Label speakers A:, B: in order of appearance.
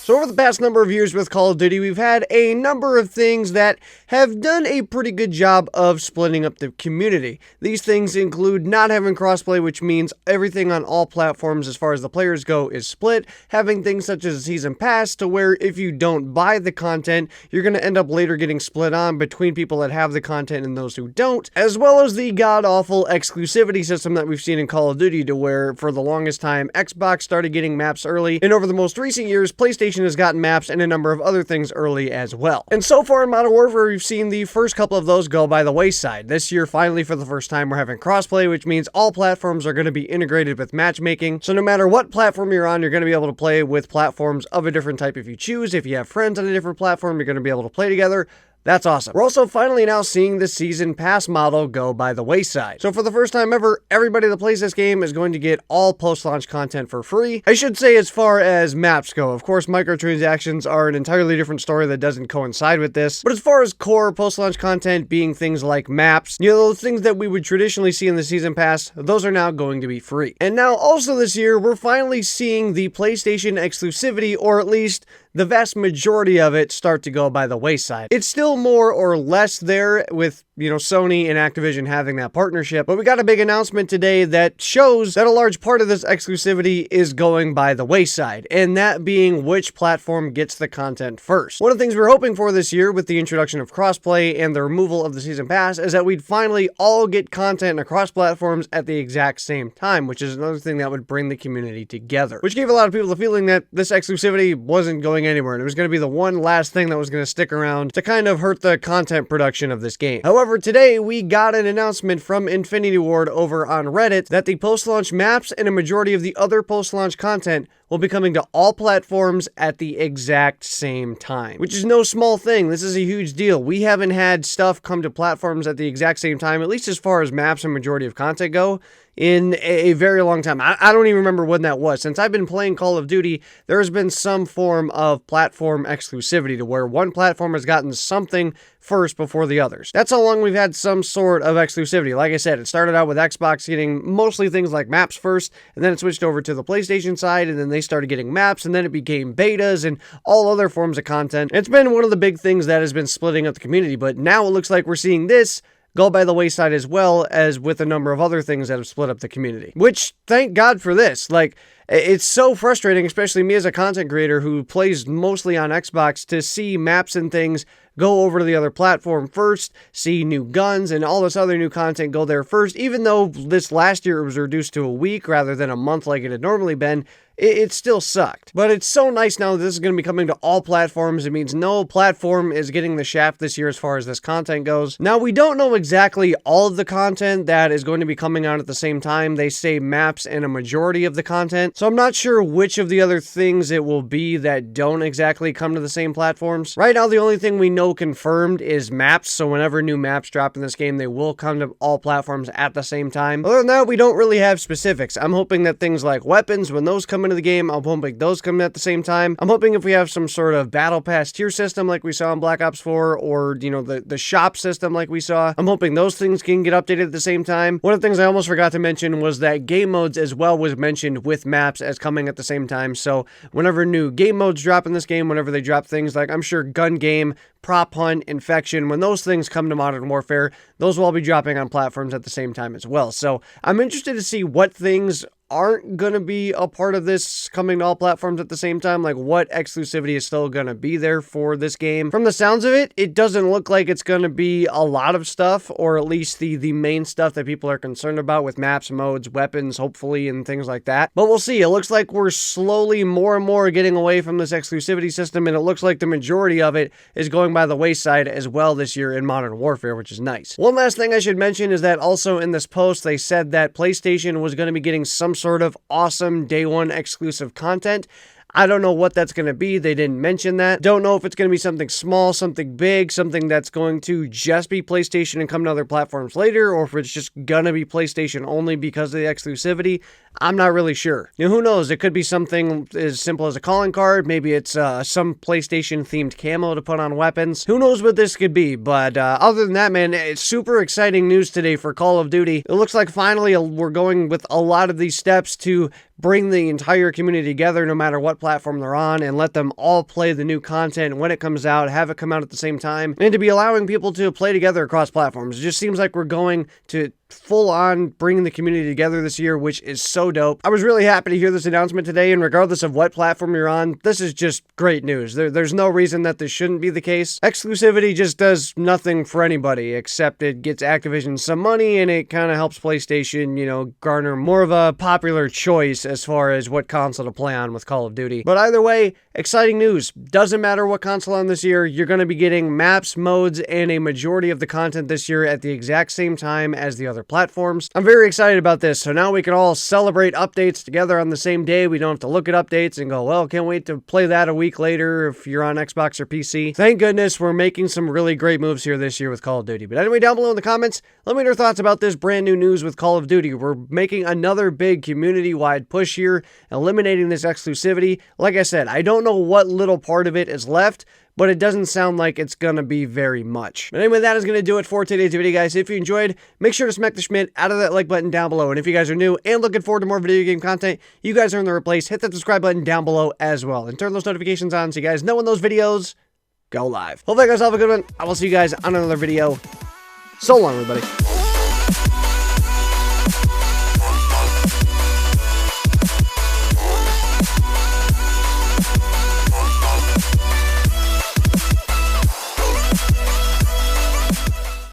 A: So over the past number of years with Call of Duty, we've had a number of things that have done a pretty good job of splitting up the community. These things include not having crossplay, which means everything on all platforms as far as the players go is split, having things such as a season pass to where if you don't buy the content, you're going to end up later getting split on between people that have the content and those who don't, as well as the god-awful exclusivity system that we've seen in Call of Duty to where for the longest time, Xbox started getting maps early, and over the most recent years, PlayStation has gotten maps and a number of other things early as well. And so far in Modern Warfare, we've seen the first couple of those go by the wayside. This year, finally, for the first time, we're having crossplay, which means all platforms are going to be integrated with matchmaking. So no matter what platform you're on, you're going to be able to play with platforms of a different type if you choose. If you have friends on a different platform, you're going to be able to play together. That's awesome. We're also finally now seeing the season pass model go by the wayside. So for the first time ever, everybody that plays this game is going to get all post-launch content for free. I should say as far as maps go. Of course, microtransactions are an entirely different story that doesn't coincide with this. But as far as core post-launch content being things like maps, you know, those things that we would traditionally see in the season pass, those are now going to be free. And now also this year, we're finally seeing the PlayStation exclusivity, or at least the vast majority of it, start to go by the wayside. It's still more or less there with, you know, Sony and Activision having that partnership, but we got a big announcement today that shows that a large part of this exclusivity is going by the wayside, and that being which platform gets the content first. One of the things we're hoping for this year with the introduction of crossplay and the removal of the season pass is that we'd finally all get content across platforms at the exact same time, which is another thing that would bring the community together, which gave a lot of people the feeling that this exclusivity wasn't going anywhere, and it was going to be the one last thing that was going to stick around to kind of hurt the content production of this game. However, today we got an announcement from Infinity Ward over on Reddit that the post-launch maps and a majority of the other post-launch content will be coming to all platforms at the exact same time, which is no small thing. This is a huge deal. We haven't had stuff come to platforms at the exact same time, at least as far as maps and majority of content go, in a very long time. I don't even remember when that was. Since I've been playing Call of Duty, there has been some form of platform exclusivity to where one platform has gotten something first before the others. That's how long we've had some sort of exclusivity. Like I said, it started out with Xbox getting mostly things like maps first, and then it switched over to the PlayStation side, and then they started getting maps, and then it became betas and all other forms of content. It's been one of the big things that has been splitting up the community, but now it looks like we're seeing this go by the wayside as well as with a number of other things that have split up the community. Which, thank God for this. Like, it's so frustrating, especially me as a content creator who plays mostly on Xbox, to see maps and things go over to the other platform first, see new guns and all this other new content go there first, even though this last year it was reduced to a week rather than a month like it had normally been. It still sucked. But it's so nice now that this is going to be coming to all platforms. It means no platform is getting the shaft this year as far as this content goes. Now, we don't know exactly all of the content that is going to be coming out at the same time. They say maps and a majority of the content. So I'm not sure which of the other things it will be that don't exactly come to the same platforms. Right now, the only thing we know confirmed is maps. So whenever new maps drop in this game, they will come to all platforms at the same time. Other than that, we don't really have specifics. I'm hoping that things like weapons, when those come into the game, I'm hoping those come at the same time. I'm hoping if we have some sort of battle pass tier system like we saw in Black Ops 4, or, you know, the shop system like we saw, I'm hoping those things can get updated at the same time. One of the things I almost forgot to mention was that game modes as well was mentioned with maps as coming at the same time. So whenever new game modes drop in this game, whenever they drop things like, I'm sure, gun game, prop hunt, infection, when those things come to Modern Warfare, those will all be dropping on platforms at the same time as well. So I'm interested to see what things aren't going to be a part of this coming to all platforms at the same time, like what exclusivity is still going to be there for this game. From the sounds of it, it doesn't look like it's going to be a lot of stuff, or at least the main stuff that people are concerned about with maps, modes, weapons, hopefully, and things like that. But we'll see. It looks like we're slowly more and more getting away from this exclusivity system, and it looks like the majority of it is going by the wayside as well this year in Modern Warfare, which is nice. One last thing I should mention is that also in this post, they said that PlayStation was going to be getting some sort of awesome day one exclusive content. I don't know what that's going to be. They didn't mention that. Don't know if it's going to be something small, something big, something that's going to just be PlayStation and come to other platforms later, or if it's just going to be PlayStation only because of the exclusivity. I'm not really sure. You know, who knows? It could be something as simple as a calling card. Maybe it's some PlayStation-themed camo to put on weapons. Who knows what this could be? But other than that, man, it's super exciting news today for Call of Duty. It looks like finally we're going with a lot of these steps to bring the entire community together no matter what platform they're on and let them all play the new content when it comes out, have it come out at the same time, and to be allowing people to play together across platforms. It just seems like we're going to full on bringing the community together this year, which is so dope. I was really happy to hear this announcement today, and regardless of what platform you're on, this is just great news. There's no reason that this shouldn't be the case. Exclusivity just does nothing for anybody, except it gets Activision some money, and it kind of helps PlayStation, you know, garner more of a popular choice as far as what console to play on with Call of Duty. But either way, exciting news. Doesn't matter what console on this year, you're going to be getting maps, modes, and a majority of the content this year at the exact same time as the other platforms. I'm very excited about this, so now we can all celebrate updates together on the same day. We don't have to look at updates and go, well, can't wait to play that a week later if you're on Xbox or PC. Thank goodness we're making some really great moves here this year with Call of Duty. But anyway, down below in the comments, let me know your thoughts about this brand new news with Call of Duty. We're making another big community-wide push here, eliminating this exclusivity. Like I said, I don't know what little part of it is left, but it doesn't sound like it's going to be very much. But anyway, that is going to do it for today's video, guys. If you enjoyed, make sure to smack the schmidt out of that like button down below. And if you guys are new and looking forward to more video game content, you guys are in the right place. Hit that subscribe button down below as well. And turn those notifications on so you guys know when those videos go live. Hope you guys all have a good one. I will see you guys on another video. So long, everybody.